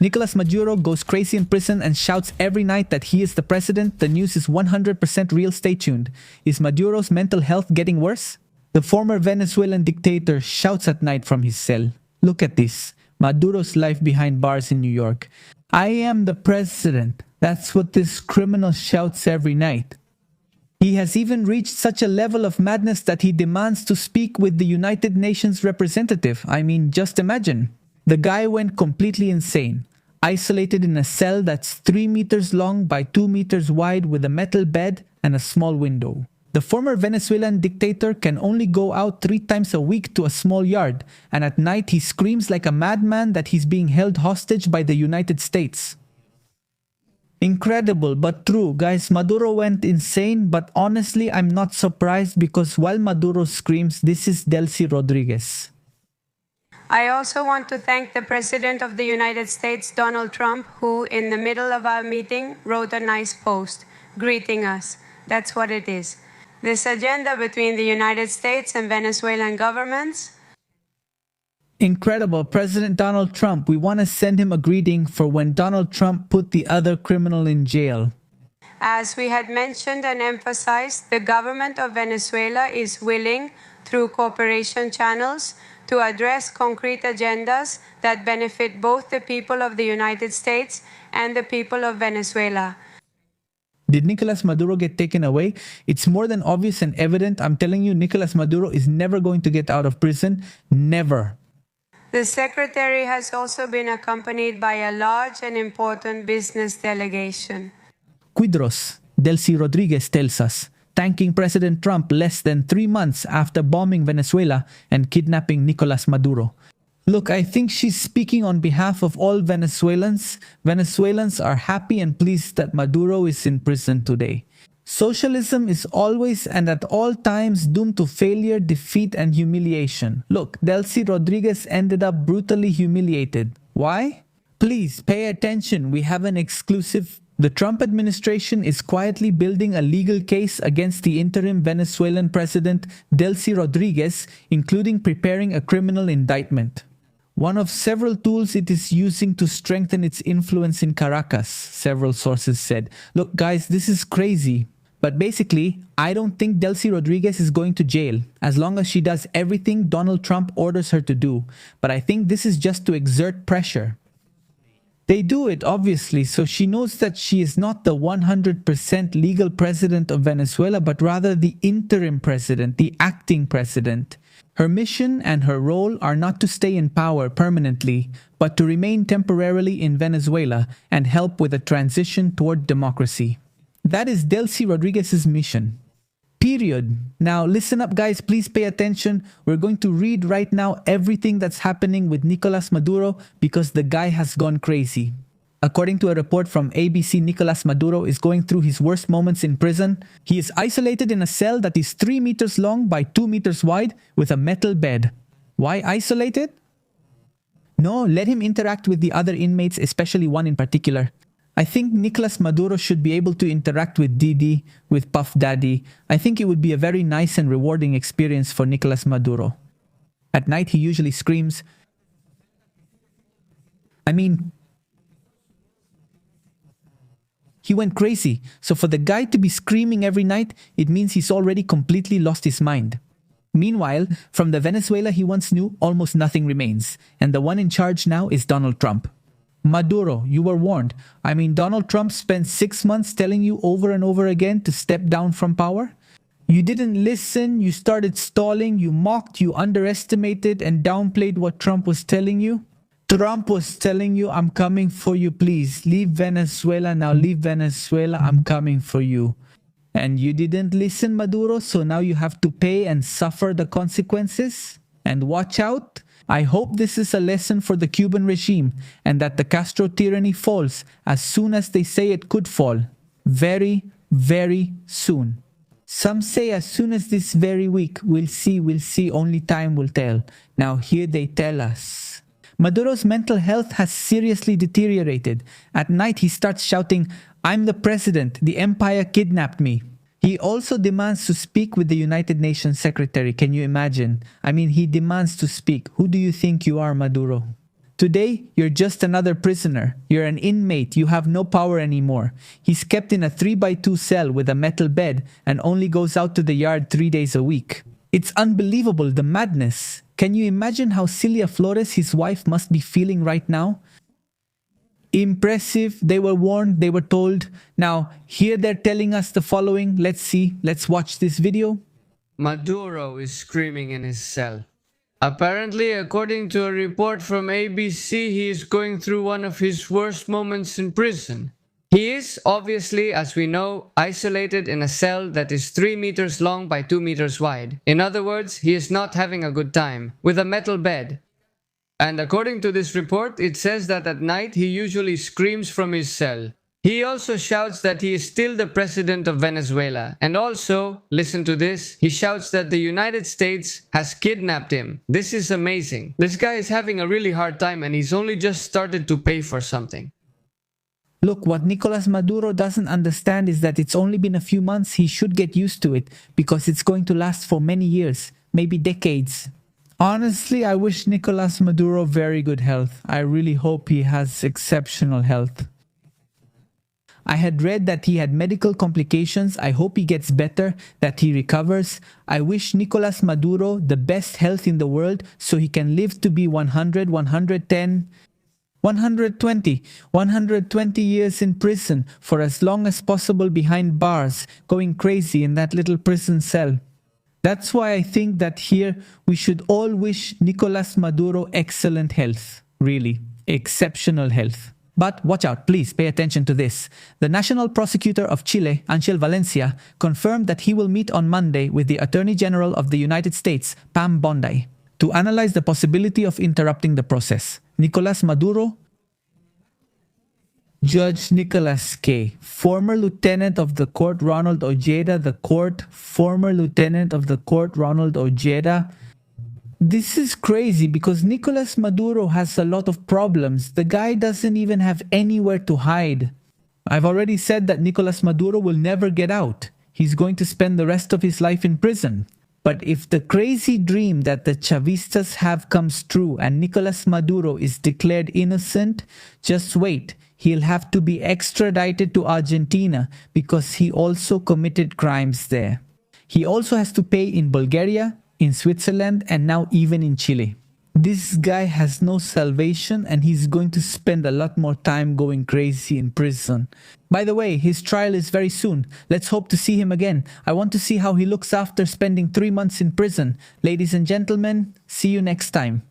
Nicolas Maduro goes crazy in prison and shouts every night that he is the president. The news is 100% real. Stay tuned. Is Maduro's mental health getting worse? The former Venezuelan dictator shouts at night from his cell. Look at this. Maduro's life behind bars in New York. I am the president. That's what this criminal shouts every night. He has even reached such a level of madness that he demands to speak with the United Nations representative. I mean, just imagine. The guy went completely insane. Isolated in a cell that's 3 meters long by 2 meters wide with a metal bed and a small window. The former Venezuelan dictator can only go out 3 times a week to a small yard, and at night he screams like a madman that he's being held hostage by the United States. Incredible but true, guys. Maduro went insane, but honestly I'm not surprised because while Maduro screams, this is Delcy Rodríguez. I also want to thank the President of the United States, Donald Trump, who in the middle of our meeting wrote a nice post greeting us. That's what it is. This agenda between the United States and Venezuelan governments. Incredible. President Donald Trump, we want to send him a greeting for when Donald Trump put the other criminal in jail. As we had mentioned and emphasized, the government of Venezuela is willing, through cooperation channels, to address concrete agendas that benefit both the people of the United States and the people of Venezuela. Did Nicolas Maduro get taken away? It's more than obvious and evident. I'm telling you, Nicolas Maduro is never going to get out of prison. Never. The secretary has also been accompanied by a large and important business delegation. Quidros, Delcy Rodríguez tells us, thanking President Trump less than 3 months after bombing Venezuela and kidnapping Nicolas Maduro. Look, I think she's speaking on behalf of all Venezuelans. Venezuelans are happy and pleased that Maduro is in prison today. Socialism is always and at all times doomed to failure, defeat, and humiliation. Look, Delcy Rodríguez ended up brutally humiliated. Why? Please pay attention. We have an exclusive. The Trump administration is quietly building a legal case against the interim Venezuelan president, Delcy Rodríguez, including preparing a criminal indictment. One of several tools it is using to strengthen its influence in Caracas, several sources said. Look, guys, this is crazy. But basically, I don't think Delcy Rodríguez is going to jail, as long as she does everything Donald Trump orders her to do. But I think this is just to exert pressure. They do it, obviously, so she knows that she is not the 100% legal president of Venezuela, but rather the interim president, the acting president. Her mission and her role are not to stay in power permanently, but to remain temporarily in Venezuela and help with a transition toward democracy. That is Delcy Rodríguez's mission. Period. Now listen up, guys, please pay attention. We're going to read right now everything that's happening with Nicolas Maduro because the guy has gone crazy. According to a report from ABC, Nicolas Maduro is going through his worst moments in prison. He is isolated in a cell that is 3 meters long by 2 meters wide with a metal bed. Why isolated? No, let him interact with the other inmates, especially one in particular. I think Nicolas Maduro should be able to interact with Didi, with Puff Daddy. I think it would be a very nice and rewarding experience for Nicolas Maduro. At night, he usually screams. He went crazy. So for the guy to be screaming every night, it means he's already completely lost his mind. Meanwhile, from the Venezuela he once knew, almost nothing remains. And the one in charge now is Donald Trump. Maduro, you were warned. Donald Trump spent 6 months telling you over and over again to step down from power. You didn't listen, you started stalling, you mocked, you underestimated and downplayed what Trump was telling you. Trump was telling you, I'm coming for you, please. Leave Venezuela now, leave Venezuela, I'm coming for you. And you didn't listen, Maduro, so now you have to pay and suffer the consequences. And watch out. I hope this is a lesson for the Cuban regime and that the Castro tyranny falls as soon as they say it could fall. Very, very soon. Some say as soon as this very week. We'll see, only time will tell. Now here they tell us. Maduro's mental health has seriously deteriorated. At night he starts shouting, I'm the president, the empire kidnapped me. He also demands to speak with the United Nations Secretary. Can you imagine? He demands to speak. Who do you think you are, Maduro? Today, you're just another prisoner. You're an inmate. You have no power anymore. He's kept in a 3x2 cell with a metal bed and only goes out to the yard 3 days a week. It's unbelievable, the madness. Can you imagine how Celia Flores, his wife, must be feeling right now? Impressive. They were warned. They were told. Now, here they're telling us the following. Let's see. Let's watch this video. Maduro is screaming in his cell. Apparently, according to a report from ABC, he is going through one of his worst moments in prison. He is, obviously, as we know, isolated in a cell that is 3 meters long by 2 meters wide. In other words, he is not having a good time, with a metal bed. And according to this report, it says that at night he usually screams from his cell. He also shouts that he is still the president of Venezuela. And also, listen to this, he shouts that the United States has kidnapped him. This is amazing. This guy is having a really hard time and he's only just started to pay for something. Look, what Nicolas Maduro doesn't understand is that it's only been a few months. He should get used to it because it's going to last for many years, maybe decades. Honestly, I wish Nicolas Maduro very good health. I really hope he has exceptional health. I had read that he had medical complications. I hope he gets better, that he recovers. I wish Nicolas Maduro the best health in the world so he can live to be 100, 110, 120 years in prison for as long as possible behind bars, going crazy in that little prison cell. That's why I think that here we should all wish Nicolas Maduro excellent health. Really, exceptional health. But watch out, please pay attention to this. The National Prosecutor of Chile, Angel Valencia, confirmed that he will meet on Monday with the Attorney General of the United States, Pam Bondi, to analyze the possibility of interrupting the process. Nicolas Maduro, Judge Nicholas K., former Lieutenant of the Court Ronald Ojeda, former Lieutenant of the Court Ronald Ojeda. This is crazy because Nicolas Maduro has a lot of problems. The guy doesn't even have anywhere to hide. I've already said that Nicolas Maduro will never get out. He's going to spend the rest of his life in prison. But if the crazy dream that the Chavistas have comes true and Nicolas Maduro is declared innocent, just wait. He'll have to be extradited to Argentina because he also committed crimes there. He also has to pay in Bulgaria, in Switzerland, and now even in Chile. This guy has no salvation and he's going to spend a lot more time going crazy in prison. By the way, his trial is very soon. Let's hope to see him again. I want to see how he looks after spending 3 months in prison. Ladies and gentlemen, see you next time.